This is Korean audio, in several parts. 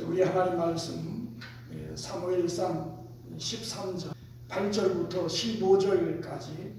우리 하나님 말씀 사무엘상 13장 8절부터 15절까지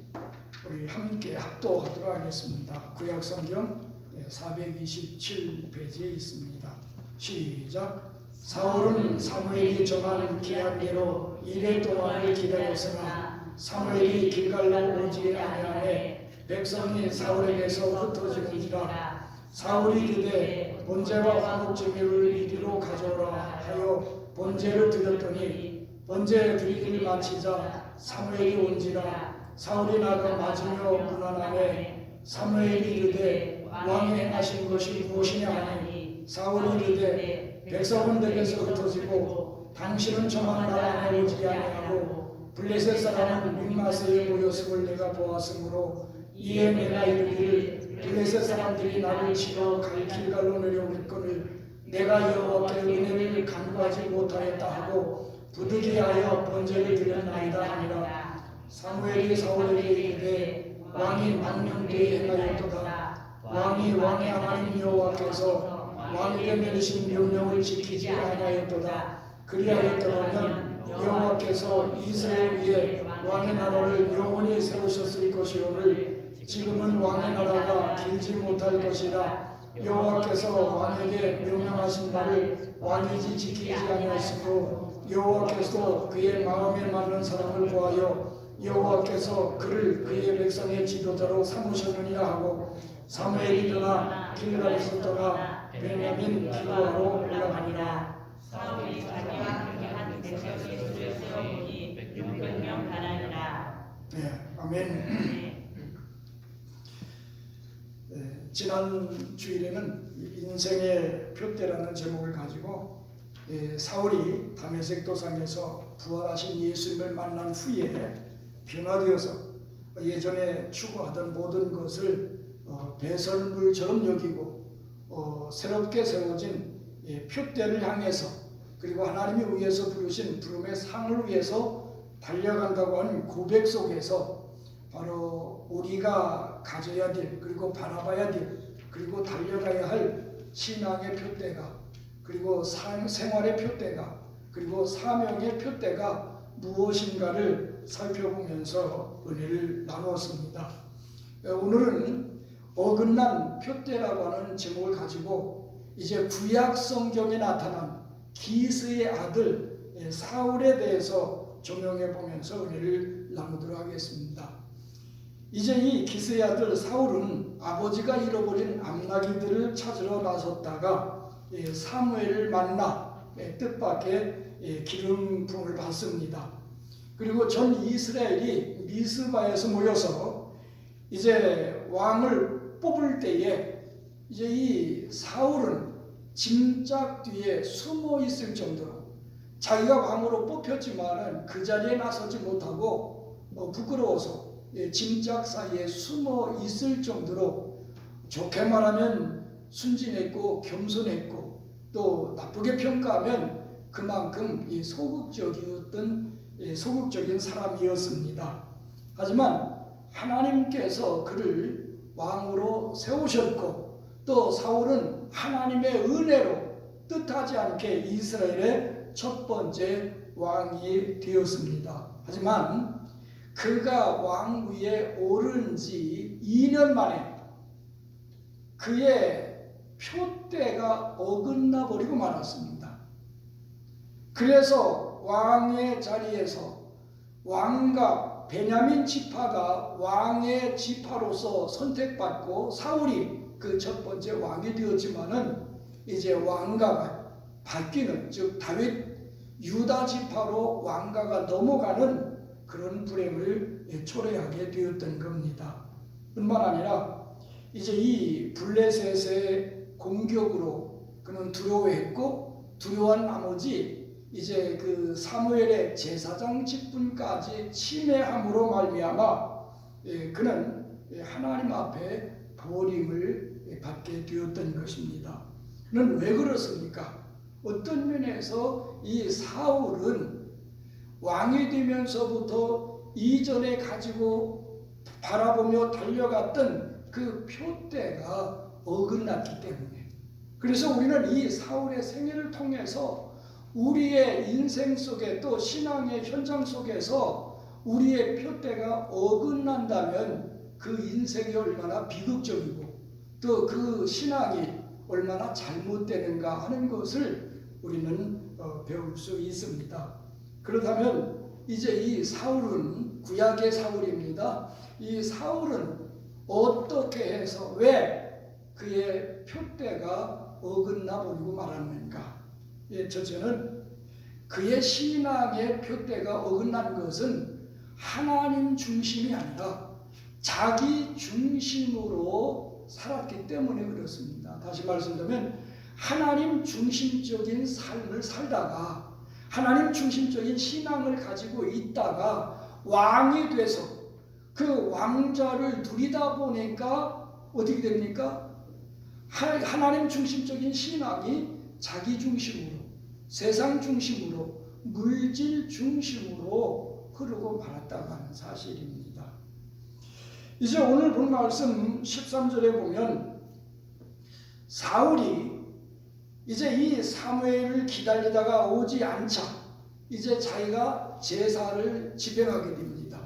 우리 함께 합독하도록 하겠습니다. 구약성경 427페이지에 있습니다. 시작. 사울은 사무엘이 정한 기한대로 이래 동안을 기다렸으나 사무엘이 길갈로 오지 아니하매 백성이 사울에게서 흩어지는지라. 사울이 이르되 번제와 화목제물을 이리로 가져오라 하여 번제를 드렸더니 번제 드리기를 마치자 사무엘이 온지라. 사울이 나가 맞으며 문안하매 사무엘이 이르되 왕이 행하신 것이 무엇이냐 하니 사울이 이르되 백성은 내게서 흩어지고 당신은 저만 나라 안에 오지 아니하고 블레셋 사람은 믹마스에 모였음을 내가 보았으므로 이에 내가 이르기를 블레셋 사람들이 나를 치러 갈 길갈로 내려오거늘 내가 여호와께 은혜를 간구하지 못하였다 하고 부득이하여 번제를 드렸나이다 하니라. 사무엘이 사울에게 이르되 왕이 망령되이 행하였도다. 왕이 왕의 하나님 여호와께서 왕에게 내리신 명령을 지키지 아니하였도다. 그리하였더라면 여호와께서 이스라엘 위에 왕의 나라를 영원히 세우셨을 것이오늘 지금은 왕의 나라가 길지 못할 것이라. 여호와께서 왕에게 명령하신 바를 왕이 지키지 아니하시고 여호와께서 그의 마음에 맞는 사람을 구하여 여호와께서 그를 그의 백성의 지도자로 삼으셨느니라 하고 사무엘이 일어나 길갈에서 떠나 베냐민 기브아로 올라가니라. 사울이 자기와 함께한 백성의 수를 세워보니 600명 가나니라. 네, 아멘. 지난 주일에는 인생의 표대라는 제목을 가지고 사울이 다메섹 도상에서 부활하신 예수님을 만난 후에 변화되어서 예전에 추구하던 모든 것을 배설물처럼 여기고 새롭게 세워진 표대를 향해서 그리고 하나님이 위해서 부르신 부름의 상을 위해서 달려간다고 하는 고백 속에서 바로 우리가 가져야 될 그리고 바라봐야 될 그리고 달려가야 할 신앙의 표대가 그리고 생활의 표대가 그리고 사명의 표대가 무엇인가를 살펴보면서 은혜를 나누었습니다. 오늘은 어긋난 표대라고 하는 제목을 가지고 이제 구약 성경에 나타난 기스의 아들 사울에 대해서 조명해 보면서 은혜를 나누도록 하겠습니다. 이제 이 기스의 아들 사울은 아버지가 잃어버린 암나기들을 찾으러 나섰다가 사무엘을 만나 뜻밖의 기름 부음을 받습니다. 그리고 전 이스라엘이 미스바에서 모여서 이제 왕을 뽑을 때에 이제 이 사울은 짐짝 뒤에 숨어 있을 정도로 자기가 왕으로 뽑혔지만은 그 자리에 나서지 못하고 부끄러워서 짐짝 사이에 숨어 있을 정도로 좋게 말하면 순진했고 겸손했고 또 나쁘게 평가하면 그만큼 소극적인 사람이었습니다. 하지만 하나님께서 그를 왕으로 세우셨고 또 사울은 하나님의 은혜로 뜻하지 않게 이스라엘의 첫 번째 왕이 되었습니다. 하지만 그가 왕 위에 오른 지 2년 만에 그의 표대가 어긋나 버리고 말았습니다. 그래서 왕의 자리에서 왕과 베냐민 지파가 왕의 지파로서 선택받고 사울이 그 첫 번째 왕이 되었지만은 이제 왕가가 바뀌는 즉 다윗 유다 지파로 왕가가 넘어가는 그런 불행을 초래하게 되었던 겁니다. 뿐만 아니라 이제 이 블레셋의 공격으로 그는 두려워했고 두려워한 나머지 이제 그 사무엘의 제사장 직분까지 침해함으로 말미암아 그는 하나님 앞에 버림을 받게 되었던 것입니다. 그는 왜 그렇습니까? 어떤 면에서 이 사울은 왕이 되면서부터 이전에 가지고 바라보며 달려갔던 그 표대가 어긋났기 때문에 그래서 우리는 이 사울의 생애를 통해서 우리의 인생 속에 또 신앙의 현장 속에서 우리의 표대가 어긋난다면 그 인생이 얼마나 비극적이고 또 그 신앙이 얼마나 잘못되는가 하는 것을 우리는 배울 수 있습니다. 그렇다면 이제 이 사울은 구약의 사울입니다. 이 사울은 어떻게 해서 왜 그의 표대가 어긋나 버리고 말았는가? 첫째는 그의 신앙의 표대가 어긋난 것은 하나님 중심이 아니라 자기 중심으로 살았기 때문에 그렇습니다. 다시 말씀드리면 하나님 중심적인 삶을 살다가 하나님 중심적인 신앙을 가지고 있다가 왕이 돼서 그 왕좌를 누리다 보니까 어떻게 됩니까? 하나님 중심적인 신앙이 자기 중심으로, 세상 중심으로, 물질 중심으로 흐르고 말았다고 하는 사실입니다. 이제 오늘 본 말씀 13절에 보면 사울이 이제 이 사무엘을 기다리다가 오지 않자 이제 자기가 제사를 집행하게 됩니다.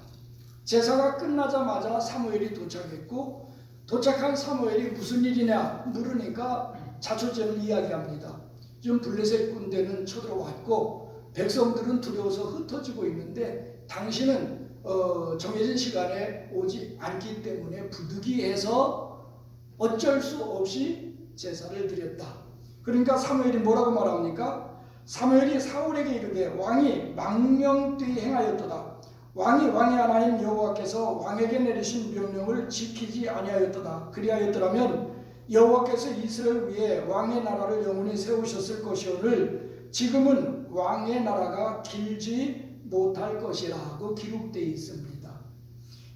제사가 끝나자마자 사무엘이 도착했고 도착한 사무엘이 무슨 일이냐 물으니까 자초지를 이야기합니다. 지금 블레셋 군대는 쳐들어왔고 백성들은 두려워서 흩어지고 있는데 당신은 정해진 시간에 오지 않기 때문에 부득이해서 어쩔 수 없이 제사를 드렸다. 그러니까 사무엘이 뭐라고 말합니까? 사무엘이 사울에게 이르되 왕이 망령되이 행하였도다. 왕이 하나님 여호와께서 왕에게 내리신 명령을 지키지 아니하였도다. 그리하였더라면 여호와께서 이스라엘 위에 왕의 나라를 영원히 세우셨을 것이오늘 지금은 왕의 나라가 길지 못할 것이라고 기록되어 있습니다.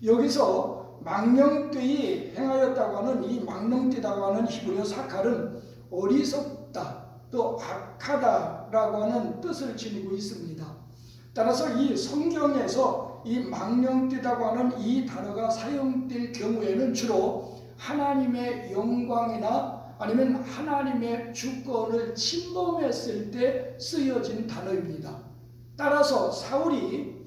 여기서 망령되이 행하였다고 하는 이 망령되다고 하는 히브리어 사칼은 어리석다 또 악하다라고 하는 뜻을 지니고 있습니다. 따라서 이 성경에서 이 망령되다고 하는 이 단어가 사용될 경우에는 주로 하나님의 영광이나 아니면 하나님의 주권을 침범했을 때 쓰여진 단어입니다. 따라서 사울이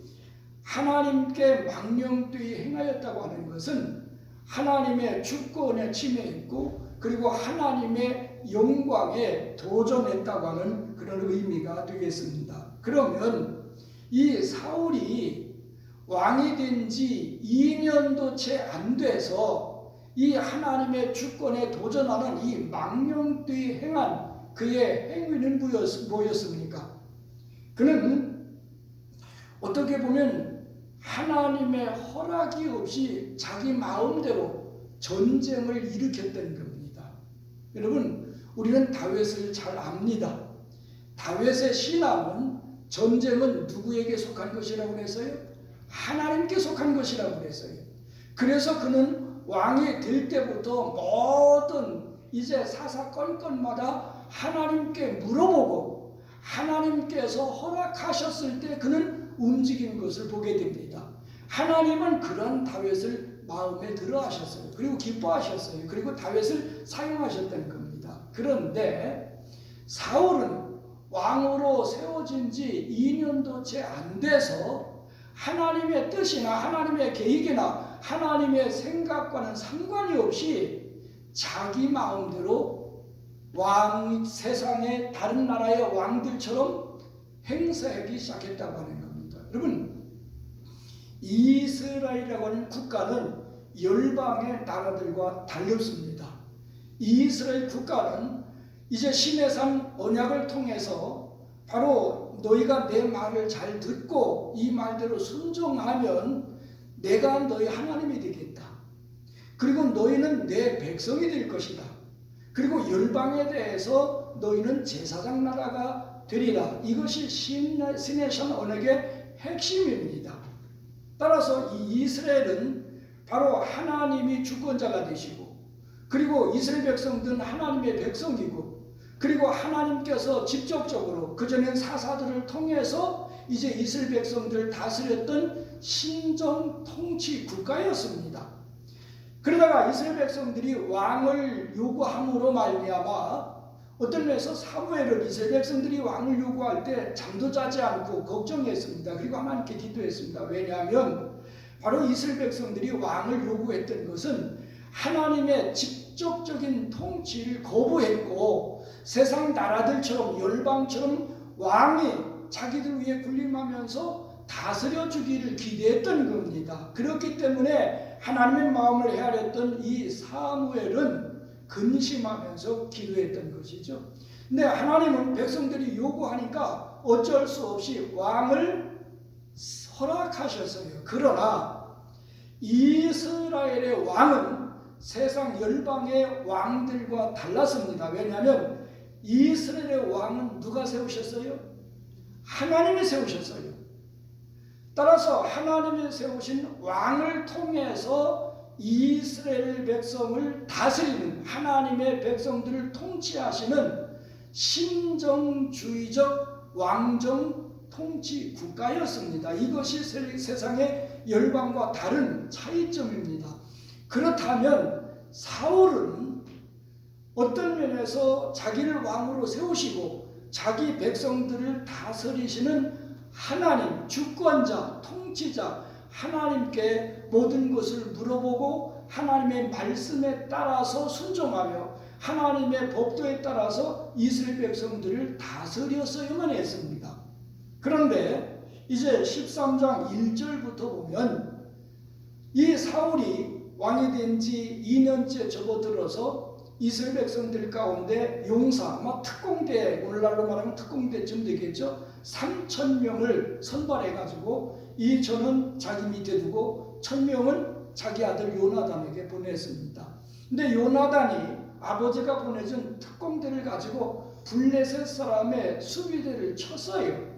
하나님께 망령되이 행하였다고 하는 것은 하나님의 주권에 침해했고 그리고 하나님의 영광에 도전했다고 하는 그런 의미가 되겠습니다. 그러면 이 사울이 왕이 된 지 2년도 채 안 돼서 이 하나님의 주권에 도전하는 이 망령되이 행한 그의 행위는 뭐였습니까? 그는 어떻게 보면 하나님의 허락이 없이 자기 마음대로 전쟁을 일으켰던 겁니다. 여러분, 우리는 다윗을 잘 압니다. 다윗의 신앙은 전쟁은 누구에게 속한 것이라고 그랬어요? 하나님께 속한 것이라고 그랬어요. 그래서 그는 왕이 될 때부터 모든 이제 사사건건마다 하나님께 물어보고 하나님께서 허락하셨을 때 그는 움직이는 것을 보게 됩니다. 하나님은 그런 다윗을 마음에 들어 하셨어요. 그리고 기뻐하셨어요. 그리고 다윗을 사용하셨던 겁니다. 그런데 사울은 왕으로 세워진 지 2년도 채 안 돼서 하나님의 뜻이나 하나님의 계획이나 하나님의 생각과는 상관이 없이 자기 마음대로 세상의 다른 나라의 왕들처럼 행사하기 시작했다고 하는 겁니다. 여러분, 이스라엘이라고 하는 국가는 열방의 나라들과 달렸습니다. 이스라엘 국가는 이제 시내산 언약을 통해서 바로 너희가 내 말을 잘 듣고 이 말대로 순종하면 내가 너희 하나님이 되겠다. 그리고 너희는 내 백성이 될 것이다. 그리고 열방에 대해서 너희는 제사장 나라가 되리라. 이것이 시내산 언약의 핵심입니다. 따라서 이 이스라엘은 바로 하나님이 주권자가 되시고 그리고 이스라엘 백성들은 하나님의 백성이고 그리고 하나님께서 직접적으로 그전엔 사사들을 통해서 이제 이스라엘 백성들을 다스렸던 신정 통치 국가였습니다. 그러다가 이스라엘 백성들이 왕을 요구함으로 말미암아 어떤 면에서 사무엘은 이스라엘 백성들이 왕을 요구할 때 잠도 자지 않고 걱정했습니다. 그리고 하나님께 기도했습니다. 왜냐하면 바로 이스라엘 백성들이 왕을 요구했던 것은 하나님의 직접적인 통치를 거부했고 세상 나라들처럼 열방처럼 왕이 자기들 위에 군림하면서 다스려 주기를 기대했던 겁니다. 그렇기 때문에 하나님의 마음을 헤아렸던 이 사무엘은 근심하면서 기도했던 것이죠. 근데 하나님은 백성들이 요구하니까 어쩔 수 없이 왕을 허락하셨어요. 그러나 이스라엘의 왕은 세상 열방의 왕들과 달랐습니다. 왜냐하면 이스라엘의 왕은 누가 세우셨어요? 하나님이 세우셨어요. 따라서 하나님이 세우신 왕을 통해서 이스라엘 백성을 다스리는, 하나님의 백성들을 통치하시는 신정주의적 왕정 통치 국가였습니다. 이것이 세상의 열방과 다른 차이점입니다. 그렇다면 사울은 어떤 면에서 자기를 왕으로 세우시고 자기 백성들을 다스리시는 하나님, 주권자, 통치자, 하나님께 모든 것을 물어보고 하나님의 말씀에 따라서 순종하며 하나님의 법도에 따라서 이스라엘 백성들을 다스렸어야만 했습니다. 그런데 이제 13장 1절부터 보면 이 사울이 왕이 된 지 2년째 접어들어서 이스라엘 백성들 가운데 용사, 특공대, 오늘날로 말하면 특공대쯤 되겠죠. 3,000명을 선발해가지고 2,000은 자기 밑에 두고 1,000명은 자기 아들 요나단에게 보냈습니다. 근데 요나단이 아버지가 보내준 특공대를 가지고 블레셋 사람의 수비대를 쳤어요.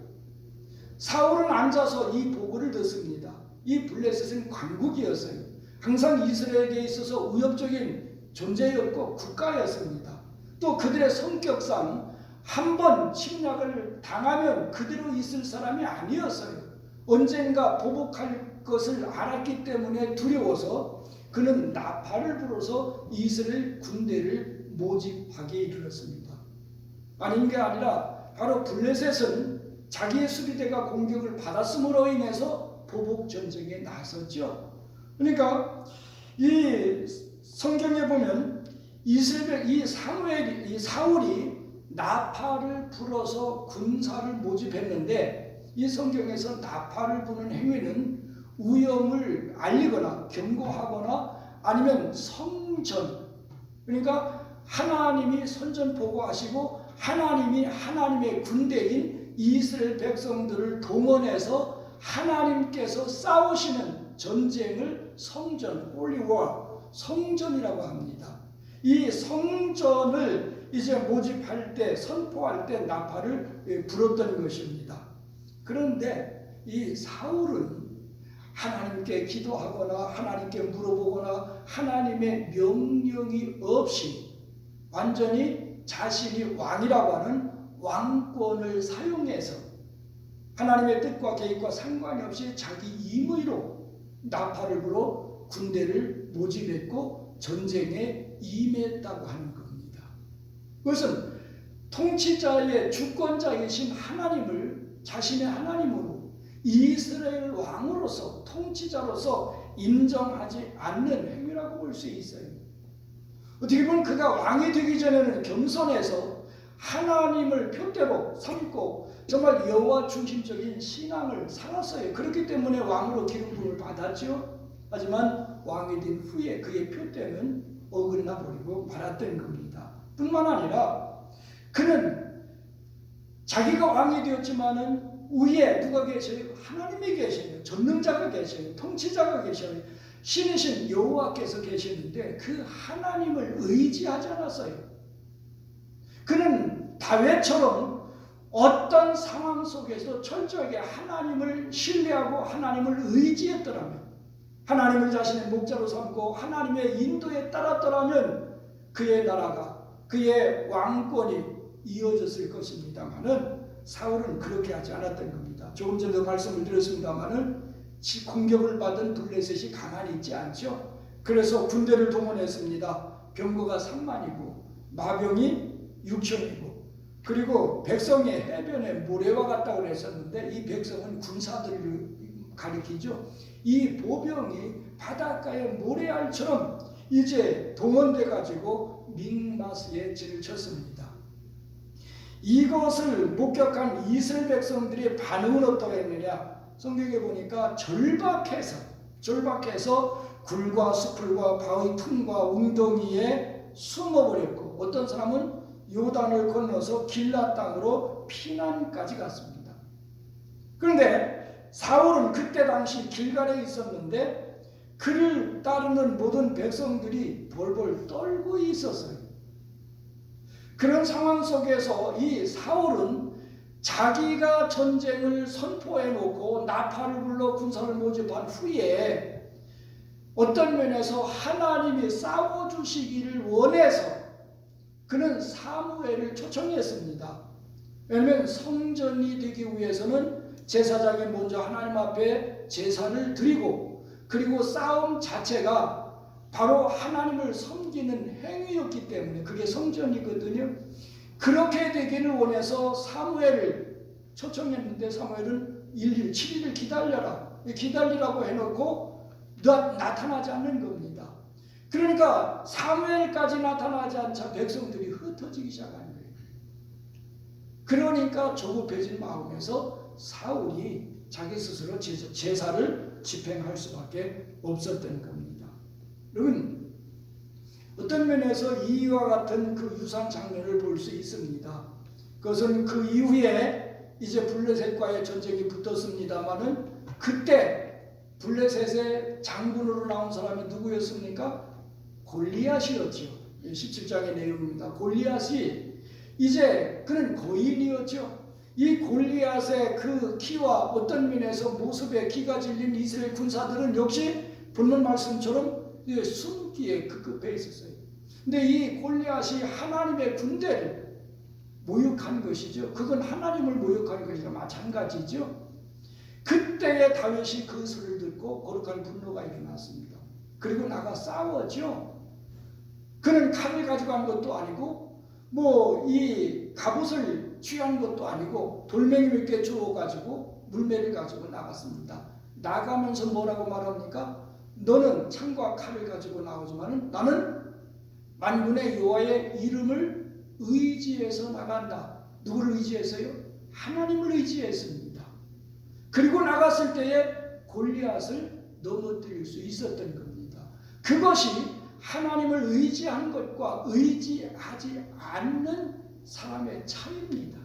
사울은 앉아서 이 보고를 듣습니다. 이 블레셋은 강국이었어요. 항상 이스라엘에게 있어서 위협적인 존재였고 국가였습니다. 또 그들의 성격상 한번 침략을 당하면 그대로 있을 사람이 아니었어요. 언젠가 보복할 것을 알았기 때문에 두려워서 그는 나팔을 불어서 이스라엘 군대를 모집하게 이르렀습니다. 아닌 게 아니라 바로 블레셋은 자기의 수비대가 공격을 받았음으로 인해서 보복 전쟁에 나섰죠. 그러니까 이 성경에 보면 이 사울이 나팔을 불어서 군사를 모집했는데 이 성경에서 나팔을 부는 행위는 위험을 알리거나 경고하거나 아니면 성전, 그러니까 하나님이 선전포고하시고 하나님이 하나님의 군대인 이스라엘 백성들을 동원해서 하나님께서 싸우시는 전쟁을 성전, Holy War, 성전이라고 합니다. 이 성전을 이제 모집할 때, 선포할 때 나팔을 불었던 것입니다. 그런데 이 사울은 하나님께 기도하거나 하나님께 물어보거나 하나님의 명령이 없이 완전히 자신이 왕이라고 하는 왕권을 사용해서 하나님의 뜻과 계획과 상관이 없이 자기 임의로 나팔을 불어 군대를 모집했고 전쟁에 임했다고 하는 겁니다. 그것은 통치자의 주권자이신 하나님을 자신의 하나님으로 이스라엘 왕으로서 통치자로서 인정하지 않는 행위라고 볼 수 있어요. 어떻게 보면 그가 왕이 되기 전에는 겸손해서 하나님을 표대로 삼고 정말 여호와 중심적인 신앙을 살았어요. 그렇기 때문에 왕으로 기름 부음을 받았죠. 하지만 왕이 된 후에 그의 표대는 어긋나 버리고 말았던 겁니다. 뿐만 아니라 그는 자기가 왕이 되었지만은 위에 누가 계셔요? 하나님이 계셔요. 전능자가 계셔요. 통치자가 계셔요. 신이신 여호와께서 계시는데 그 하나님을 의지하지 않았어요. 그는 다윗처럼 어떤 상황 속에서 철저하게 하나님을 신뢰하고 하나님을 의지했더라면, 하나님을 자신의 목자로 삼고 하나님의 인도에 따랐더라면 그의 나라가, 그의 왕권이 이어졌을 것입니다만은 사울은 그렇게 하지 않았던 겁니다. 조금 전에 말씀을 드렸습니다만은 공격을 받은 블레셋이 가만히 있지 않죠. 그래서 군대를 동원했습니다. 병거가 3만이고 마병이 육천이고, 그리고 백성이 해변에 모래와 같다고 했었는데 이 백성은 군사들을 가리키죠. 이 보병이 바닷가의 모래알처럼 이제 동원돼 가지고 믹마스에 진을 쳤습니다. 이것을 목격한 이스라엘 백성들의 반응은 어떠했느냐? 성경에 보니까 절박해서 굴과 수풀과 바위 틈과 웅덩이에 숨어버렸고, 어떤 사람은 요단을 건너서 길라 땅으로 피난까지 갔습니다. 그런데 사울은 그때 당시 길갈에 있었는데 그를 따르는 모든 백성들이 벌벌 떨고 있었어요. 그런 상황 속에서 이 사울은 자기가 전쟁을 선포해 놓고 나팔을 불러 군사를 모집한 후에 어떤 면에서 하나님이 싸워주시기를 원해서 그는 사무엘을 초청했습니다. 왜냐하면 성전이 되기 위해서는 제사장이 먼저 하나님 앞에 제사를 드리고, 그리고 싸움 자체가 바로 하나님을 섬기는 행위였기 때문에 그게 성전이거든요. 그렇게 되기를 원해서 사무엘을 초청했는데 사무엘은 7일을 기다리라고 해놓고 나타나지 않는 겁니다. 그러니까 사무엘까지 나타나지 않자 백성들이 흩어지기 시작한 거예요. 그러니까 조급해진 마음에서 사울이 자기 스스로 제사를 집행할 수밖에 없었던 겁니다. 여러분, 어떤 면에서 이와 같은 그 유사한 장면을 볼 수 있습니다. 그것은 그 이후에 이제 블레셋과의 전쟁이 붙었습니다마는 그때 블레셋의 장군으로 나온 사람이 누구였습니까? 골리앗이었죠. 17장의 내용입니다. 골리앗이 이제 그는 거인이었죠. 이 골리앗의 그 키와 어떤 면에서 모습에 기가 질린 이스라엘 군사들은 역시 본문 말씀처럼 숨기에 급급해 있었어요. 근데 이 골리앗이 하나님의 군대를 모욕한 것이죠. 그건 하나님을 모욕한 것이라 마찬가지죠. 그때의 다윗이 그 소리를 듣고 거룩한 분노가 일어났습니다. 그리고 나가 싸웠죠. 그는 칼을 가지고 간 것도 아니고 이 갑옷을 취한 것도 아니고 돌멩이 몇 개 주워가지고 물매를 가지고 나갔습니다. 나가면서 뭐라고 말합니까? 너는 창과 칼을 가지고 나오지만 나는 만군의 여호와의 이름을 의지해서 나간다. 누구를 의지해서요? 하나님을 의지했습니다. 그리고 나갔을 때에 골리앗을 넘어뜨릴 수 있었던 겁니다. 그것이 하나님을 의지한 것과 의지하지 않는 사람의 차이입니다.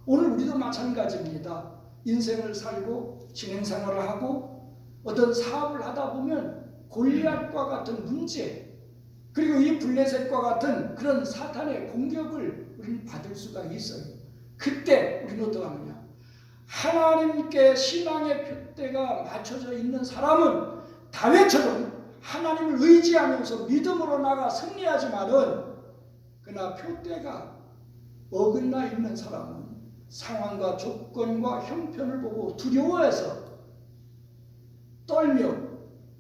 오늘 우리도 마찬가지입니다. 인생을 살고 진행생활을 하고 어떤 사업을 하다 보면 골리앗과 같은 문제, 그리고 이 블레셋과 같은 그런 사탄의 공격을 우리는 받을 수가 있어요. 그때 우리는 어떻게 하느냐? 하나님께 신앙의 표대가 맞춰져 있는 사람은 다윗처럼 하나님을 의지하면서 믿음으로 나가 승리하지만은, 그러나 표대가 어긋나 있는 사람은 상황과 조건과 형편을 보고 두려워해서 떨며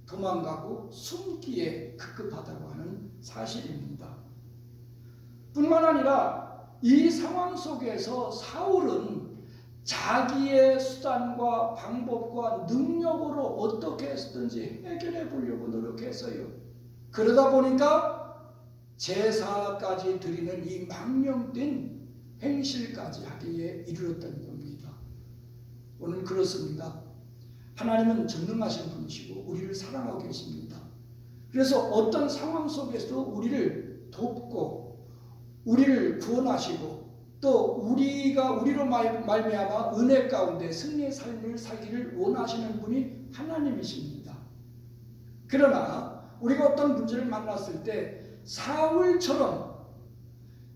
도망가고 숨기에 급급하다고 하는 사실입니다. 뿐만 아니라 이 상황 속에서 사울은 자기의 수단과 방법과 능력으로 어떻게 해서든지 해결해 보려고 노력했어요. 그러다 보니까 제사까지 드리는 이 망령된 행실까지 하기에 이르렀던 겁니다. 오늘 그렇습니다. 하나님은 전능하신 분이시고 우리를 사랑하고 계십니다. 그래서 어떤 상황 속에서도 우리를 돕고 우리를 구원하시고 또 우리로 말미암아 은혜 가운데 승리의 삶을 살기를 원하시는 분이 하나님이십니다. 그러나 우리가 어떤 문제를 만났을 때 사울처럼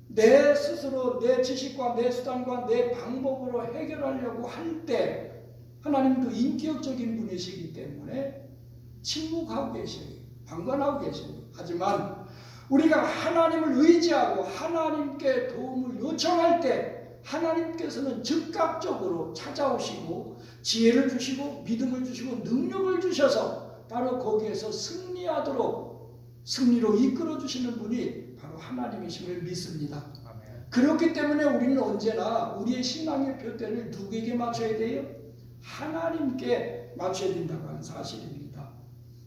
내 스스로 내 지식과 내 수단과 내 방법으로 해결하려고 할 때 하나님도 인격적인 분이시기 때문에 침묵하고 계셔요. 방관하고 계셔요. 하지만 우리가 하나님을 의지하고 하나님께 도움을 요청할 때 하나님께서는 즉각적으로 찾아오시고 지혜를 주시고 믿음을 주시고 능력을 주셔서 바로 거기에서 승리하도록 승리로 이끌어 주시는 분이 바로 하나님이심을 믿습니다. 그렇기 때문에 우리는 언제나 우리의 신앙의 표대를 누구에게 맞춰야 돼요? 하나님께 맞춰야 된다고 하는 사실입니다.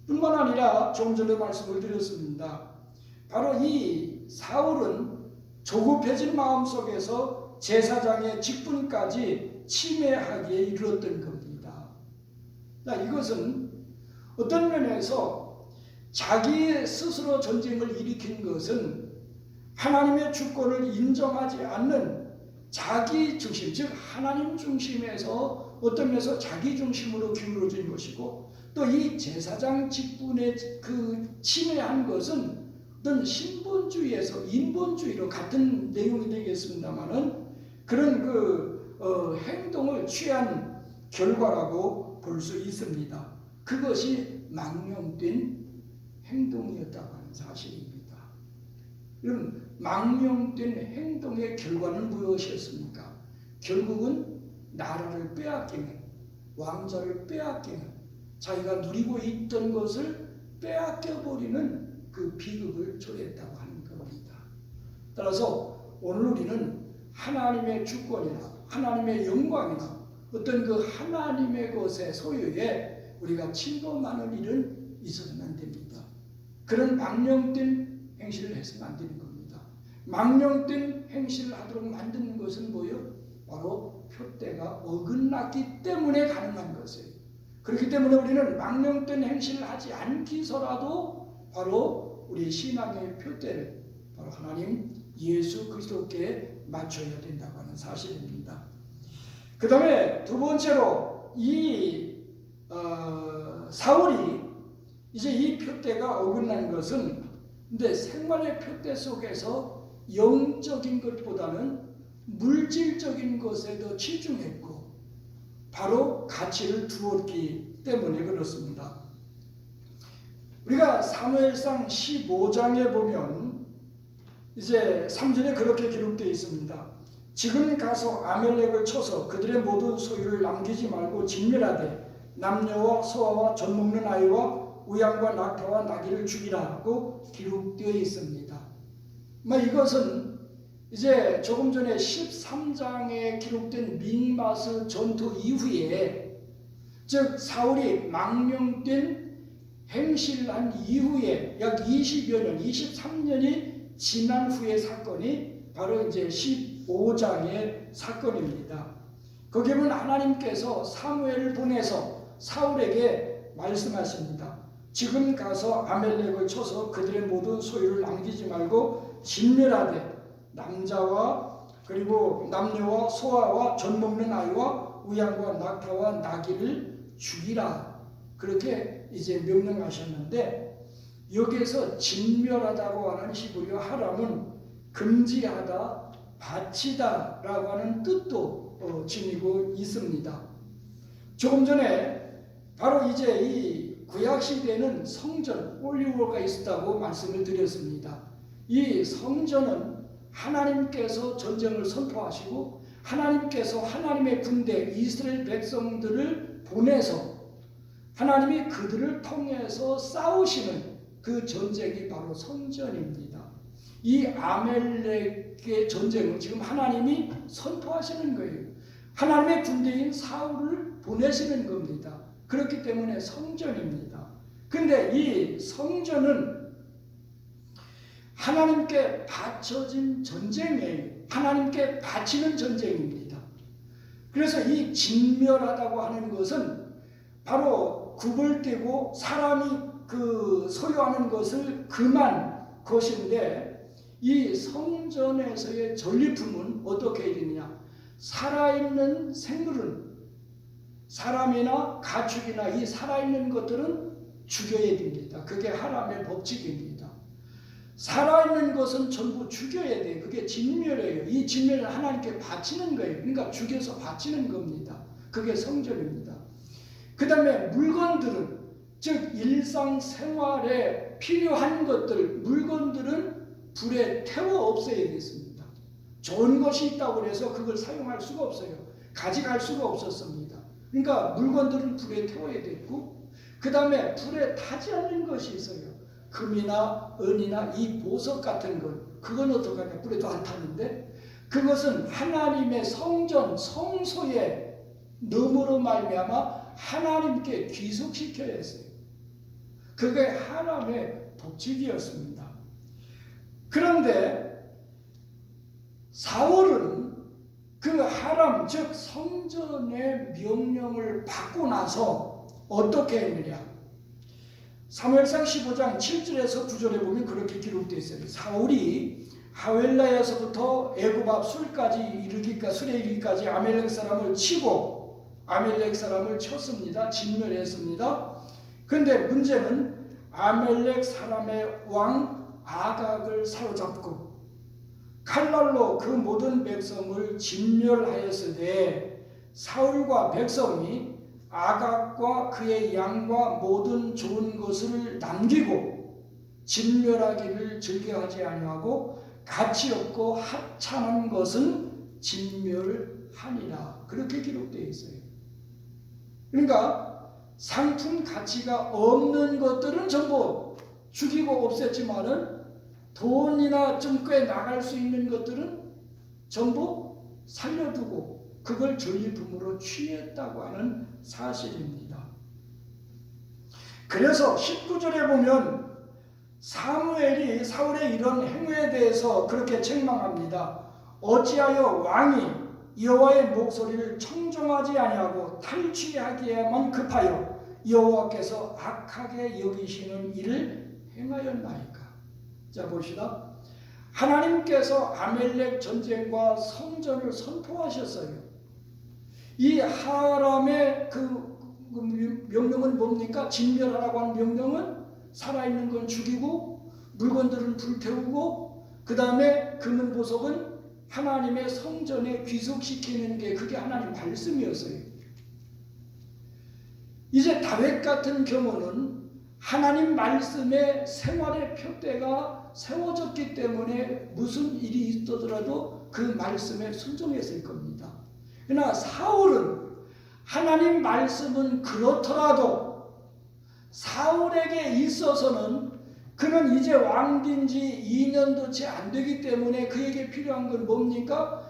뿐만 아니라 조금 전에 말씀을 드렸습니다. 바로 이 사울은 조급해진 마음 속에서 제사장의 직분까지 침해하기에 이르렀던 겁니다. 이것은 어떤 면에서 자기 스스로 전쟁을 일으킨 것은 하나님의 주권을 인정하지 않는 자기 중심, 즉 하나님 중심에서 어떤 면에서 자기 중심으로 기울어진 것이고, 또 이 제사장 직분에 그 침해한 것은 어떤 신본주의에서 인본주의로 같은 내용이 되겠습니다만은 그런 행동을 취한 결과라고 볼 수 있습니다. 그것이 망령된 행동이었다고 하는 사실입니다. 여러분, 망령된 행동의 결과는 무엇이었습니까? 결국은 나라를 빼앗기는, 왕좌를 빼앗기는, 자기가 누리고 있던 것을 빼앗겨버리는 그 비극을 초래했다고 하는 겁니다. 따라서 오늘 우리는 하나님의 주권이나 하나님의 영광이나 어떤 그 하나님의 것의 소유에 우리가 침범하는 일은 있어서는 안 됩니다. 그런 망령된 행실을 해서는 안 되는 겁니다. 망령된 행실을 하도록 만드는 것은 뭐예요? 바로 표대가 어긋났기 때문에 가능한 것이에요. 그렇기 때문에 우리는 망령된 행실을 하지 않기서라도 바로 우리 신앙의 표대를 바로 하나님 예수 그리스도께 맞춰야 된다고 하는 사실입니다. 그 다음에 두 번째로 이 사울이 이제 이 표대가 어긋난 것은 근데 생활의 표대 속에서 영적인 것보다는 물질적인 것에 더 치중했고 바로 가치를 두었기 때문에 그렇습니다. 우리가 사무엘상 15장에 보면 이제 3절에 그렇게 기록되어 있습니다. 지금 가서 아멜렉을 쳐서 그들의 모든 소유를 남기지 말고 진멸하되 남녀와 소아와 젖 먹는 아이와 우양과 낙타와 나귀를 죽이라고 기록되어 있습니다. 이것은 이제 조금 전에 13장에 기록된 믹마스 전투 이후에, 즉 사울이 망령된 행실을 한 이후에 약 20여 년, 23년이 지난 후의 사건이 바로 이제 15장의 사건입니다. 거기에 보면 하나님께서 사무엘을 보내서 사울에게 말씀하십니다. 지금 가서 아멜렉을 쳐서 그들의 모든 소유를 남기지 말고 진멸하되 남자와 그리고 남녀와 소아와 젖 먹는 아이와 우양과 낙타와 나귀를 죽이라, 그렇게 이제 명령하셨는데, 여기에서 진멸하다고 하는 히브리어 하람은 금지하다, 바치다 라고 하는 뜻도 지니고 있습니다. 조금 전에 바로 이제 이 구약시대에는 성전, 홀리워가 있었다고 말씀을 드렸습니다. 이 성전은 하나님께서 전쟁을 선포하시고 하나님께서 하나님의 군대 이스라엘 백성들을 보내서 하나님이 그들을 통해서 싸우시는 그 전쟁이 바로 성전입니다. 이 아멜렉의 전쟁은 지금 하나님이 선포하시는 거예요. 하나님의 군대인 사울을 보내시는 겁니다. 그렇기 때문에 성전입니다. 근데 이 성전은 하나님께 바쳐진 전쟁이에요. 하나님께 바치는 전쟁입니다. 그래서 이 진멸하다고 하는 것은 바로 구벌되고 사람이 그 소유하는 것을 금한 것인데, 이 성전에서의 전리품은 어떻게 해야 되느냐? 살아있는 생물은, 사람이나 가축이나 이 살아있는 것들은 죽여야 됩니다. 그게 하나님의 법칙입니다. 살아있는 것은 전부 죽여야 돼요. 그게 진멸이에요. 이 진멸은 하나님께 바치는 거예요. 그러니까 죽여서 바치는 겁니다. 그게 성전입니다. 그 다음에 물건들은, 즉 일상생활에 필요한 것들, 물건들은 불에 태워 없애야겠습니다. 좋은 것이 있다고 해서 그걸 사용할 수가 없어요. 가져갈 수가 없었습니다. 그러니까 물건들은 불에 태워야 됐고, 그 다음에 불에 타지 않는 것이 있어요. 금이나 은이나 이 보석 같은 것, 그건 어떡하냐? 불에도 안 타는데, 그것은 하나님의 성전, 성소에 넣음으로 말미암아 하나님께 귀속시켜야 했어요. 그게 하나님의 법칙이었습니다. 그런데 사울은 그 하람, 즉 성전의 명령을 받고 나서 어떻게 했느냐? 사무엘상 15장 7절에서 9절에 보면 그렇게 기록되어 있어요. 사울이 하웰라에서부터 애굽 앞 술에 이르기까지 아멜렉 사람을 치고 아멜렉 사람을 쳤습니다. 진멸했습니다. 그런데 문제는 아멜렉 사람의 왕 아각을 사로잡고 칼날로 그 모든 백성을 진멸하였으되 사울과 백성이 아각과 그의 양과 모든 좋은 것을 남기고 진멸하기를 즐겨하지 아니하고 가치 없고 하찮은 것은 진멸하니라. 그렇게 기록되어 있어요. 그러니까 상품 가치가 없는 것들은 전부 죽이고 없앴지만은 돈이나 좀 꽤 나갈 수 있는 것들은 전부 살려두고 그걸 전리품으로 취했다고 하는 사실입니다. 그래서 19절에 보면 사무엘이 사울의 이런 행위에 대해서 그렇게 책망합니다. 어찌하여 왕이 여호와의 목소리를 청종하지 아니하고 탈취하기에만 급하여 여호와께서 악하게 여기시는 일을 행하였나이까. 자, 봅시다. 하나님께서 아멜렉 전쟁과 성전을 선포하셨어요. 이 하람의 그 명령은 뭡니까? 진멸하라고 하는 명령은 살아있는 건 죽이고 물건들은 불태우고 그 다음에 금은 보석은 하나님의 성전에 귀속시키는 게 그게 하나님 말씀이었어요. 이제 다윗 같은 경우는 하나님 말씀의 생활의 표대가 세워졌기 때문에 무슨 일이 있더라도 그 말씀에 순종했을 겁니다. 그러나 사울은 하나님 말씀은 그렇더라도 사울에게 있어서는 그는 이제 왕된 지 2년도 채 안 되기 때문에 그에게 필요한 건 뭡니까?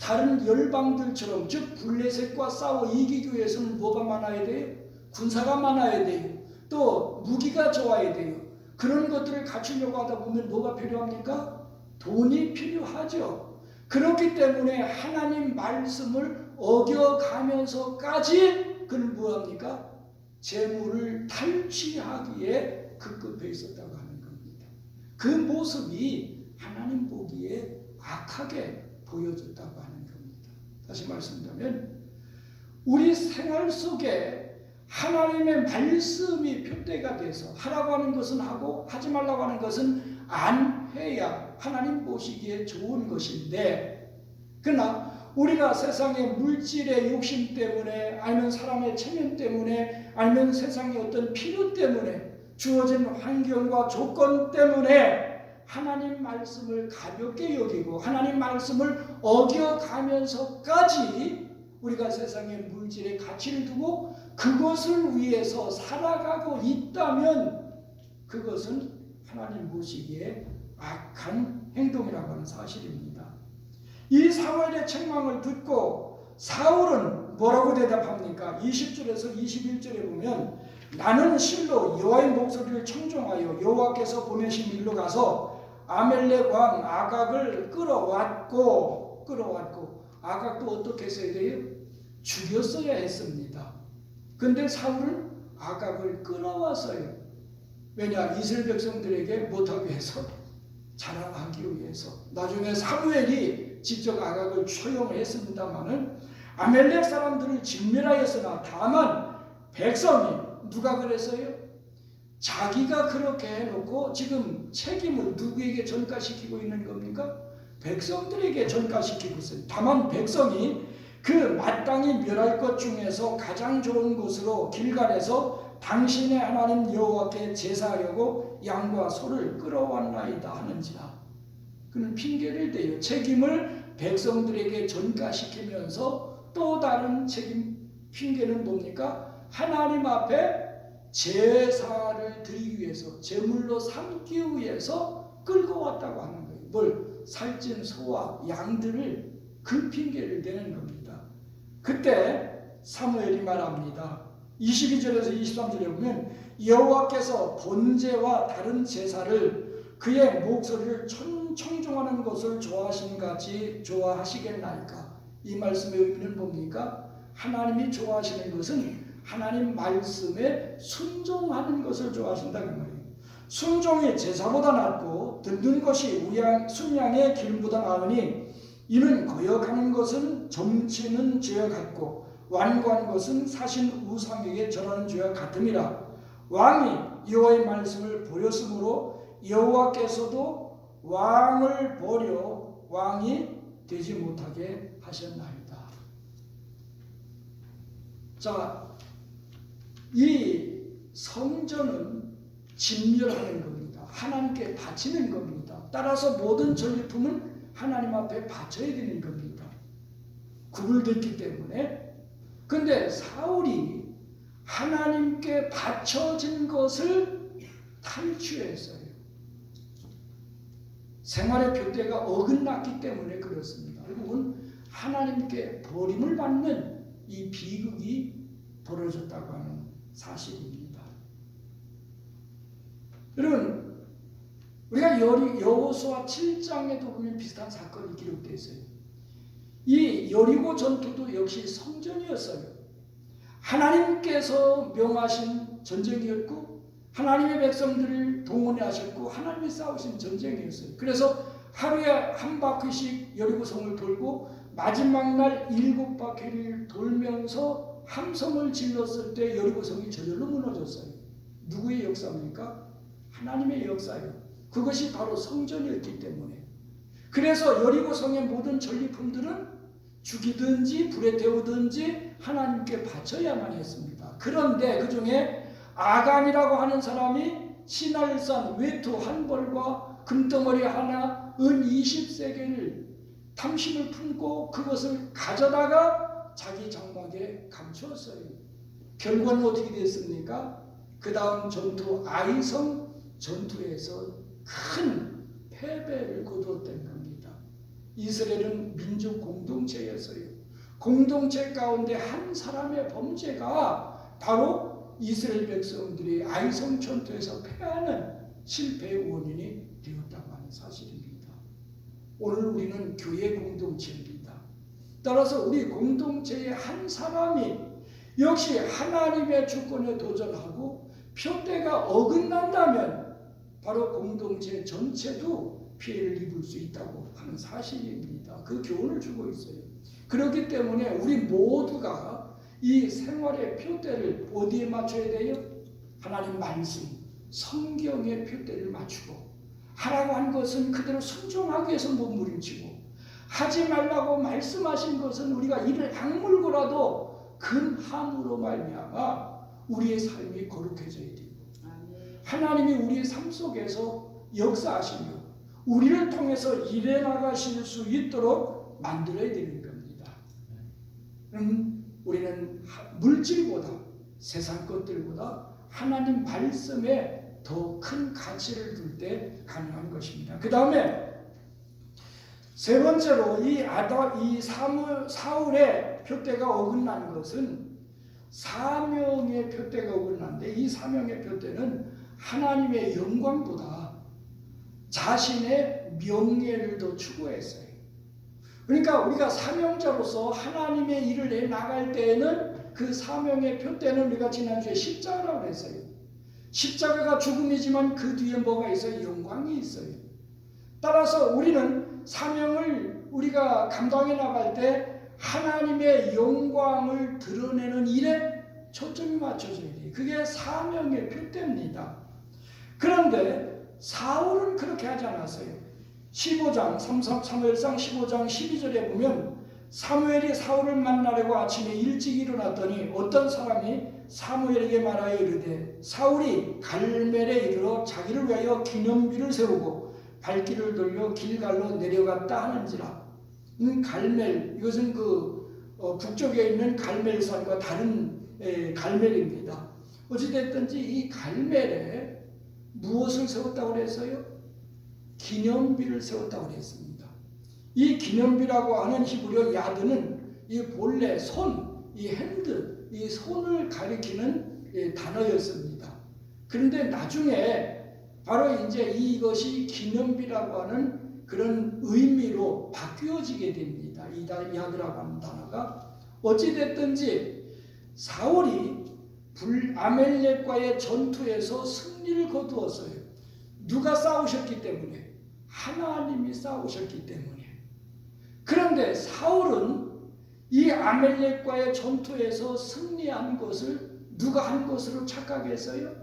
다른 열방들처럼 즉 블레셋과 싸워 이기기 위해서는 뭐가 많아야 돼요? 군사가 많아야 돼요. 또 무기가 좋아야 돼요. 그런 것들을 갖추려고 하다 보면 뭐가 필요합니까? 돈이 필요하죠. 그렇기 때문에 하나님 말씀을 어겨가면서까지 그는 뭐합니까? 재물을 탈취하기에 급급해 있었다고 하는 겁니다. 그 모습이 하나님 보기에 악하게 보여졌다고 하는 겁니다. 다시 말씀드리면 우리 생활 속에 하나님의 말씀이 표대가 돼서 하라고 하는 것은 하고 하지 말라고 하는 것은 안 해야 하나님 보시기에 좋은 것인데, 그러나 우리가 세상의 물질의 욕심 때문에 아니면 사람의 체면 때문에 아니면 세상의 어떤 필요 때문에 주어진 환경과 조건 때문에 하나님 말씀을 가볍게 여기고 하나님 말씀을 어겨가면서까지 우리가 세상의 물질의 가치를 두고 그것을 위해서 살아가고 있다면 그것은 하나님 보시기에 악한 행동이라고 하는 사실입니다. 이 사무엘의 책망을 듣고 사울은 뭐라고 대답합니까? 20절에서 21절에 보면 나는 실로 여호와의 목소리를 청종하여 여호와께서 보내신 일로 가서 아멜렉 왕 아각을 끌어왔고 아각도 어떻게 했어야 돼요? 죽였어야 했습니다. 근데 사울은 아각을 끌어왔어요. 왜냐? 이스라엘 백성들에게 못하게 해서 자랑하기 위해서. 나중에 사무엘이 직접 아각을 처형했습니다마는 아멜렉 사람들을 진멸하였으나 다만 백성이 누가 그랬어요? 자기가 그렇게 해놓고 지금 책임을 누구에게 전가시키고 있는 겁니까? 백성들에게 전가시키고 있어요. 다만 백성이 그 마땅히 멸할 것 중에서 가장 좋은 곳으로 길갈에서 당신의 하나님 여호와께 제사하려고 양과 소를 끌어왔나이다 하는지라. 그는 핑계를 대요. 책임을 백성들에게 전가시키면서 또 다른 책임 핑계는 뭡니까? 하나님 앞에 제사를 드리기 위해서 제물로 삼기 위해서 끌고 왔다고 하는 거예요. 뭘? 그 살찐 소와 양들을 그 핑계를 대는 겁니다. 그때 사무엘이 말합니다. 22절에서 23절에 보면 여호와께서 번제와 다른 제사를 그의 목소리를 청종하는 것을 좋아하신 같이 좋아하시겠나이까? 이 말씀의 의미는 뭡니까? 하나님이 좋아하시는 것은 하나님 말씀에 순종하는 것을 좋아하신다는 말이에요. 순종이 제사보다 낫고 듣는 것이 순양의 기름보다 나으니 이는 거역하는 것은 점치는 죄와 같고 완고한 것은 사신 우상에게 절하는 죄와 같음이라. 왕이 여호와의 말씀을 버렸으므로 여호와께서도 왕을 버려 왕이 되지 못하게 하셨나이다. 자, 이 성전은 진멸하는 겁니다. 하나님께 바치는 겁니다. 따라서 모든 전리품은 하나님 앞에 바쳐야 되는 겁니다. 구분됐기 때문에. 근데 사울이 하나님께 바쳐진 것을 탈취했어요. 생활의 표대가 어긋났기 때문에 그렇습니다. 결국은 하나님께 버림을 받는 이 비극이 벌어졌다고 하는 사실입니다. 여러분, 우리가 여호수아 7장에도 보면 비슷한 사건이 기록되어 있어요. 이 여리고 전투도 역시 성전이었어요. 하나님께서 명하신 전쟁이었고 하나님의 백성들을 동원해 하셨고 하나님이 싸우신 전쟁이었어요. 그래서 하루에 한 바퀴씩 여리고성을 돌고 마지막 날 7바퀴를 돌면서 함성을 질렀을 때 여리고성이 저절로 무너졌어요. 누구의 역사입니까? 하나님의 역사예요. 그것이 바로 성전이었기 때문에. 그래서 여리고성의 모든 전리품들은 죽이든지 불에 태우든지 하나님께 바쳐야만 했습니다. 그런데 그 중에 아간이라고 하는 사람이 시날산 외투 한 벌과 금덩어리 하나, 은 20세겔을 탐심을 품고 그것을 가져다가 자기 장막에 감추었어요. 결과는 어떻게 됐습니까? 그 다음 전투 아이성 전투에서 큰 패배를 거두었던 겁니다. 이스라엘은 민족 공동체였어요. 공동체 가운데 한 사람의 범죄가 바로 이스라엘 백성들이 아이성 전투에서 패하는 실패의 원인이 되었다고 하는 사실입니다. 오늘 우리는 교회 공동체입니다. 따라서 우리 공동체의 한 사람이 역시 하나님의 주권에 도전하고 표대가 어긋난다면 바로 공동체 전체도 피해를 입을 수 있다고 하는 사실입니다. 그 교훈을 주고 있어요. 그렇기 때문에 우리 모두가 이 생활의 표대를 어디에 맞춰야 돼요? 하나님 말씀, 성경의 표대를 맞추고 하라고 한 것은 그대로 순종하기 위해서 몸부림치고 하지 말라고 말씀하신 것은 우리가 이를 악물고라도 근함으로 말미암아 우리의 삶이 거룩해져야 되고 하나님이 우리의 삶 속에서 역사하시며 우리를 통해서 일해 나가실 수 있도록 만들어야 되는 겁니다. 우리는 물질보다 세상 것들보다 하나님 말씀에 더 큰 가치를 둘 때 가능한 것입니다. 그 다음에 세 번째로 이 사울의 표대가 어긋난 것은 사명의 표대가 어긋난데 이 사명의 표대는 하나님의 영광보다 자신의 명예를 더 추구했어요. 그러니까 우리가 사명자로서 하나님의 일을 해 나갈 때에는 그 사명의 표대는 우리가 지난주에 십자가라고 했어요. 십자가가 죽음이지만 그 뒤에 뭐가 있어요? 영광이 있어요. 따라서 우리는 사명을 우리가 감당해 나갈 때 하나님의 영광을 드러내는 일에 초점이 맞춰져야 돼요. 그게 사명의 표대입니다. 그런데 사울은 그렇게 하지 않았어요. 15장 사무엘상 15장 12절에 보면 사무엘이 사울을 만나려고 아침에 일찍 일어났더니 어떤 사람이 사무엘에게 말하여 이르되 사울이 갈멜에 이르러 자기를 위하여 기념비를 세우고 발길을 돌려 길갈로 내려갔다 하는지라. 갈멜, 이것은 북쪽에 있는 갈멜산과 다른 갈멜입니다. 어찌됐든지 이 갈멜에 무엇을 세웠다고 그랬어요? 기념비를 세웠다고 그랬습니다. 이 기념비라고 하는 히브리어 야드는 이 본래 손, 이 핸드, 이 손을 가리키는 단어였습니다. 그런데 나중에 바로 이제 이것이 기념비라고 하는 그런 의미로 바뀌어지게 됩니다. 이 야드라고 하는 단어가 어찌됐든지 사울이 아멜렉과의 전투에서 승리를 거두었어요. 누가 싸우셨기 때문에? 하나님이 싸우셨기 때문에. 그런데 사울은 이 아멜렉과의 전투에서 승리한 것을 누가 한 것으로 착각했어요?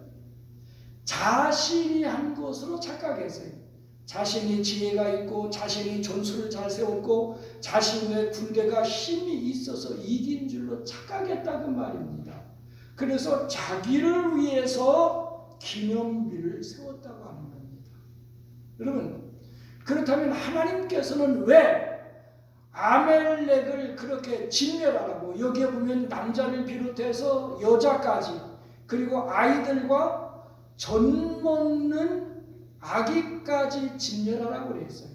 자신이 한 것으로 착각했어요. 자신이 지혜가 있고 자신이 전술을 잘 세웠고 자신의 군대가 힘이 있어서 이긴 줄로 착각했다고 말입니다. 그래서 자기를 위해서 기념비를 세웠다고 하는 겁니다. 여러분, 그렇다면 하나님께서는 왜 아멜렉을 그렇게 진멸하라고, 여기에 보면 남자를 비롯해서 여자까지 그리고 아이들과 젖 먹는 아기까지 진멸하라고 그랬어요.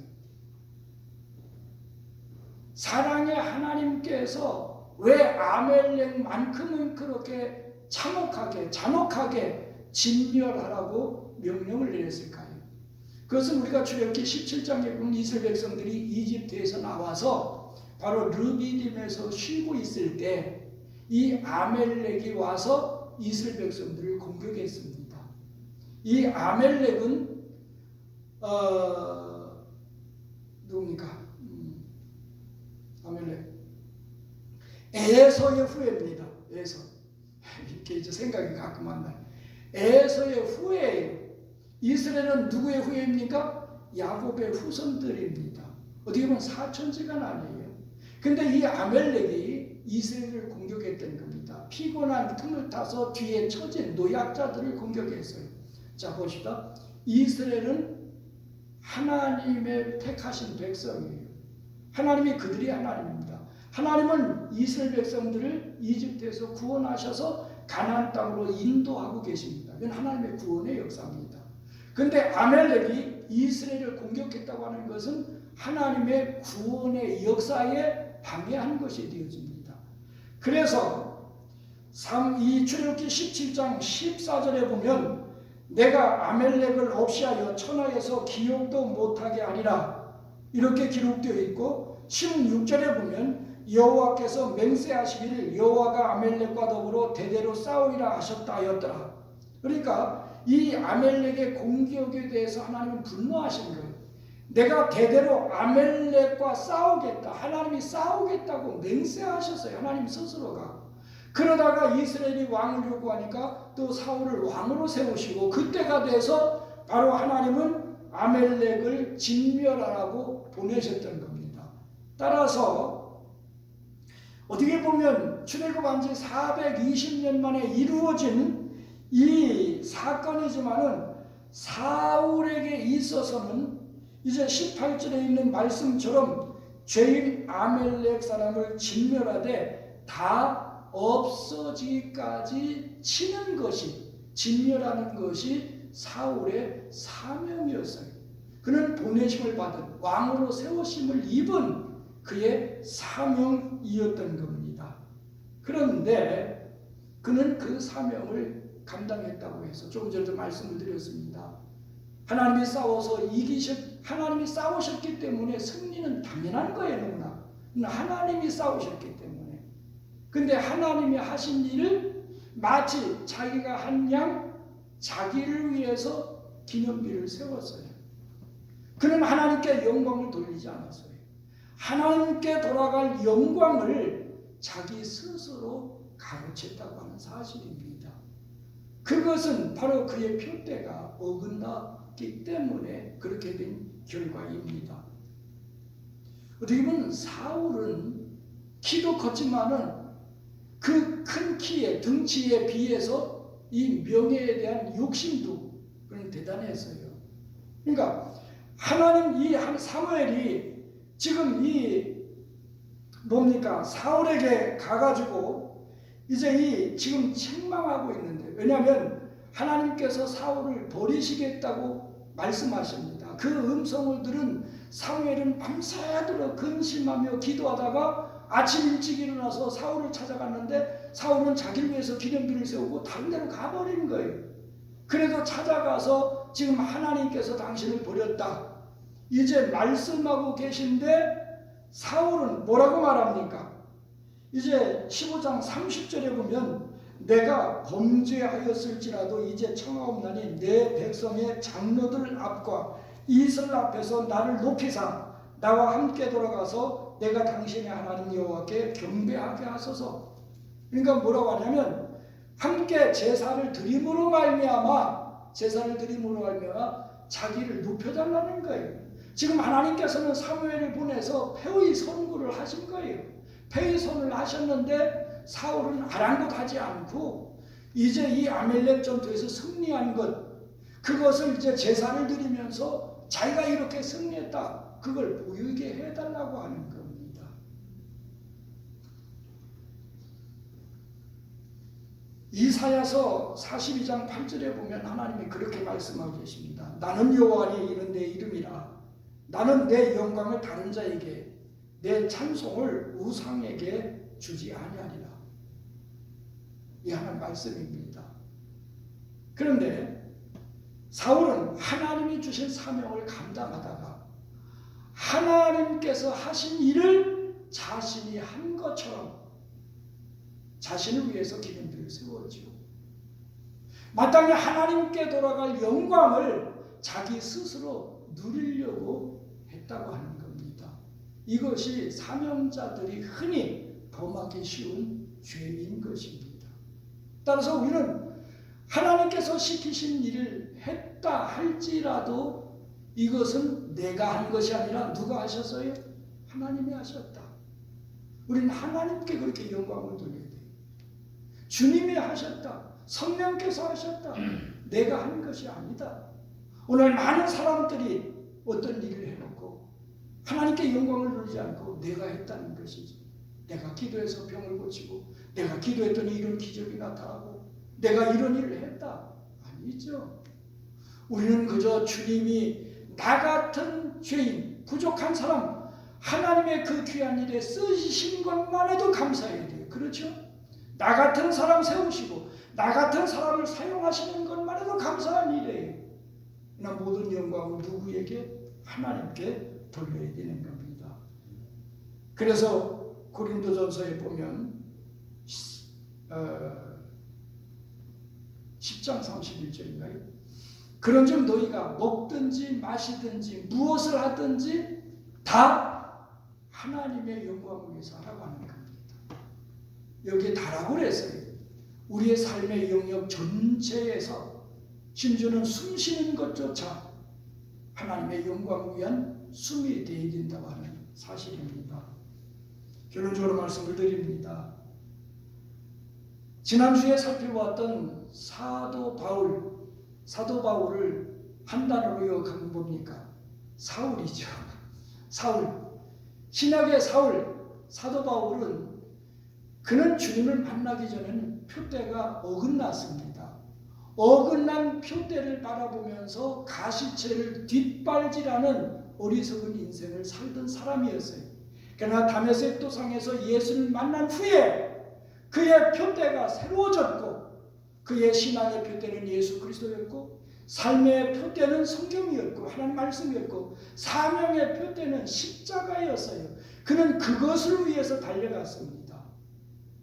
사랑의 하나님께서 왜 아멜렉만큼은 그렇게 잔혹하게 진멸하라고 명령을 내렸을까요? 그것은 우리가 출애굽기 17장에 보면 이스라엘 백성들이 이집트에서 나와서 바로 르비딤에서 쉬고 있을 때 이 아멜렉이 와서 이스라엘 백성들을 공격했습니다. 이 아멜렉은 누굽니까? 아멜렉 에서의 후예입니다. 에서. 이렇게 이제 생각이 가끔 한다. 에서의 후예예요. 이스라엘은 누구의 후예입니까? 야곱의 후손들입니다. 어떻게 보면 사촌지간 아니에요. 근데 이 아멜렉이 이스라엘을 공격했던 겁니다. 피곤한 틈을 타서 뒤에 처진 노약자들을 공격했어요. 자, 보시다. 이스라엘은 하나님의 택하신 백성이에요. 하나님이 그들이 하나님입니다. 하나님은 이스라엘 백성들을 이집트에서 구원하셔서 가나안 땅으로 인도하고 계십니다. 이건 하나님의 구원의 역사입니다. 그런데 아멜렉이 이스라엘을 공격했다고 하는 것은 하나님의 구원의 역사에 방해한 것이 되어집니다. 그래서 이 출애굽기 17장 14절에 보면 내가 아멜렉을 없이하여 천하에서 기억도 못하게 하리라 이렇게 기록되어 있고 16절에 보면 여호와께서 맹세하시기를 여호와가 아멜렉과 더불어 대대로 싸우리라 하셨다 하였더라. 그러니까 이 아멜렉의 공격에 대해서 하나님은 분노하신 거예요. 내가 대대로 아멜렉과 싸우겠다. 하나님이 싸우겠다고 맹세하셨어요. 하나님 스스로가. 그러다가 이스라엘이 왕을 요구하니까 또 사울을 왕으로 세우시고 그때가 돼서 바로 하나님은 아멜렉을 진멸하라고 보내셨던 겁니다. 따라서 어떻게 보면 출애굽한 지 420년 만에 이루어진 이 사건이지만은 사울에게 있어서는 이제 18절에 있는 말씀처럼 죄인 아멜렉 사람을 진멸하되 다 없어지기까지 치는 것이, 진멸하는 것이 사울의 사명이었어요. 그는 보내심을 받은 왕으로 세우심을 입은 그의 사명이었던 겁니다. 그런데 그는 그 사명을 감당했다고 해서 조금 전에도 말씀을 드렸습니다. 하나님이 싸우셨기 때문에 승리는 당연한 거예요. 너무나 하나님이 싸우셨기 때문에. 근데 하나님이 하신 일을 마치 자기가 한 양 자기를 위해서 기념비를 세웠어요. 그는 하나님께 영광을 돌리지 않았어요. 하나님께 돌아갈 영광을 자기 스스로 가로챘다고 하는 사실입니다. 그것은 바로 그의 표대가 어긋났기 때문에 그렇게 된 결과입니다. 어떻게 보면 사울은 키도 컸지만은 그 큰 키에, 등치에 비해서 이 명예에 대한 욕심도 그는 대단했어요. 그러니까 하나님 이 사무엘이 지금 사울에게 가가지고 이제 지금 책망하고 있는데, 왜냐하면 하나님께서 사울을 버리시겠다고 말씀하십니다. 들립니다. 그 음성을 들은 사무엘은 밤새도록 근심하며 기도하다가 아침 일찍 일어나서 사울을 찾아갔는데 사울은 자기를 위해서 기념비를 세우고 다른 데로 가버린 거예요. 그래도 찾아가서 지금 하나님께서 당신을 버렸다. 이제 말씀하고 계신데 사울은 뭐라고 말합니까? 이제 15장 30절에 보면 내가 범죄하였을지라도 이제 청하옵나니 내 백성의 장로들 앞과 이슬 앞에서 나를 높이사 나와 함께 돌아가서 내가 당신의 하나님 여호와께 경배하게 하소서. 그러니까 뭐라고 하냐면 함께 제사를 드림으로 말미암아 자기를 높여달라는 거예요. 지금 하나님께서는 사무엘을 보내서 패의 선고를 하신 거예요. 패의 선을 하셨는데 사울은 아랑곳하지 않고 이제 이 아멜렉 전투에서 승리한 것, 그것을 이제 제사를 드리면서 자기가 이렇게 승리했다, 그걸 보이게 해달라고 하는 겁니다. 이사야서 42장 8절에 보면 하나님이 그렇게 말씀하고 계십니다. 나는 여호와니 이는 내 이름이라. 나는 내 영광을 다른 자에게 내 찬송을 우상에게 주지 아니하리라. 이 하나님 말씀입니다. 그런데 사울은 하나님이 주신 사명을 감당하다가 하나님께서 하신 일을 자신이 한 것처럼 자신을 위해서 기념비를 세웠죠. 마땅히 하나님께 돌아갈 영광을 자기 스스로 누리려고 했다고 하는 겁니다. 이것이 사명자들이 흔히 범하기 쉬운 죄인 것입니다. 따라서 우리는 하나님께서 시키신 일을 했다 할지라도 이것은 내가 한 것이 아니라 누가 하셨어요? 하나님이 하셨다. 우리는 하나님께 그렇게 영광을 돌려야 돼요. 주님이 하셨다. 성령께서 하셨다. 내가 한 것이 아니다. 오늘 많은 사람들이 어떤 일을 해놓고 하나님께 영광을 돌리지 않고 내가 했다는 것이지. 내가 기도해서 병을 고치고 내가 기도했더니 이런 기적이 나타나고 내가 이런 일을 했다. 아니죠. 우리는 그저 주님이 나 같은 죄인, 부족한 사람 하나님의 그 귀한 일에 쓰신 것만 해도 감사해야 돼요. 그렇죠? 나 같은 사람 세우시고 나 같은 사람을 사용하시는 것만 해도 감사한 일이에요. 그러나 모든 영광을 누구에게? 하나님께 돌려야 되는 겁니다. 그래서 고린도전서에 보면 10장 31절인가요? 그런즉 너희가 먹든지 마시든지 무엇을 하든지 다 하나님의 영광을 위해서 하라고 하는 겁니다. 여기에 다라고 그랬어요. 우리의 삶의 영역 전체에서 심지어는 숨쉬는 것조차 하나님의 영광을 위한 숨이 되어야 된다고 하는 사실입니다. 결론적으로 말씀을 드립니다. 지난주에 살펴보았던 사도 바울을 한 단어로 요약하면 뭡니까? 사울이죠. 사울. 신약의 사도 바울은 그는 주님을 만나기 전에는 표대가 어긋났습니다. 어긋난 표대를 바라보면서 가시체를 뒷발질하는 어리석은 인생을 살던 사람이었어요. 그러나 다메섹 도상에서 예수를 만난 후에 그의 표대가 새로워졌고 그의 신앙의 표대는 예수 그리스도였고 삶의 표대는 성경이었고 하나님 말씀이었고 사명의 표대는 십자가였어요. 그는 그것을 위해서 달려갔습니다.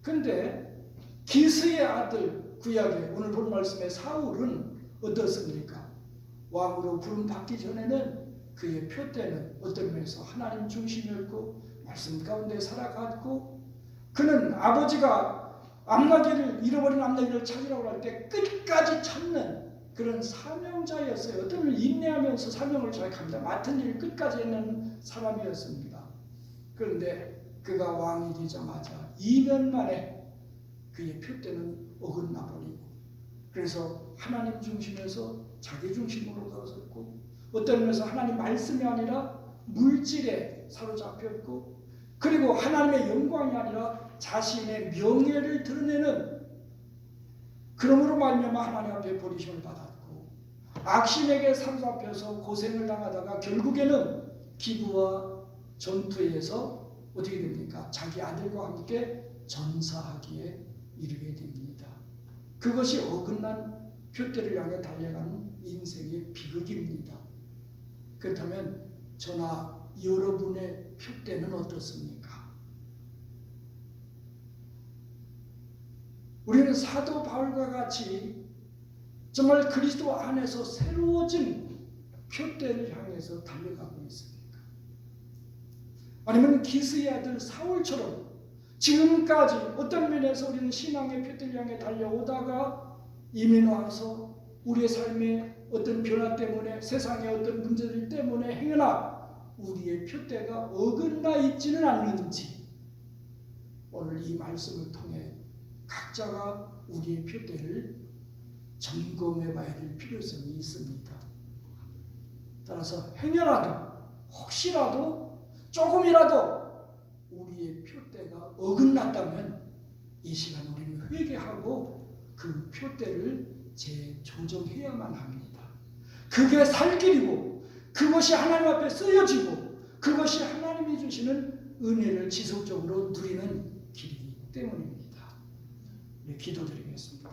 그런데 기스의 아들 구약의 오늘 본 말씀의 사울은 어떻습니까? 왕으로 부름 받기 전에는 그의 표대는 어떤 면에서 하나님 중심이었고 말씀 가운데 살아갔고 그는 아버지가 잃어버린 암나귀를 찾으라고 할 때 끝까지 찾는 그런 사명자였어요. 어떤 면 인내하면서 사명을 잘 감당 맡은 일을 끝까지 했는 사람이었습니다. 그런데 그가 왕이 되자마자 2년 만에 그의 표대는 어긋나버리고 그래서 하나님 중심에서 자기 중심으로 들어섰고 어떤 면에서 하나님 말씀이 아니라 물질에 사로잡혔고 그리고 하나님의 영광이 아니라 자신의 명예를 드러내는 그러므로 말미암아 하나님 앞에 버리심을 받았고 악신에게 사로잡혀서 고생을 당하다가 결국에는 기부와 전투에서 어떻게 됩니까? 자기 아들과 함께 전사하기에 이르게 됩니다. 그것이 어긋난 표대를 향해 달려가는 인생의 비극입니다. 그렇다면 저나 여러분의 표대는 어떻습니까? 우리는 사도 바울과 같이 정말 그리스도 안에서 새로워진 표대를 향해서 달려가고 있습니까? 아니면 기스의 아들 사울처럼 지금까지 어떤 면에서 우리는 신앙의 표대를 향해 달려오다가 이민 와서 우리의 삶의 어떤 변화 때문에 세상의 어떤 문제들 때문에 행여나 우리의 표대가 어긋나 있지는 않는지 오늘 이 말씀을 통해 각자가 우리의 표대를 점검해 봐야 될 필요성이 있습니다. 따라서 행여라도 혹시라도 조금이라도 우리의 표대가 어긋났다면 이 시간 우리는 회개하고 그 표대를 재조정해야만 합니다. 그게 살 길이고 그것이 하나님 앞에 쓰여지고 그것이 하나님이 주시는 은혜를 지속적으로 누리는 길이기 때문입니다. 네, 기도드리겠습니다.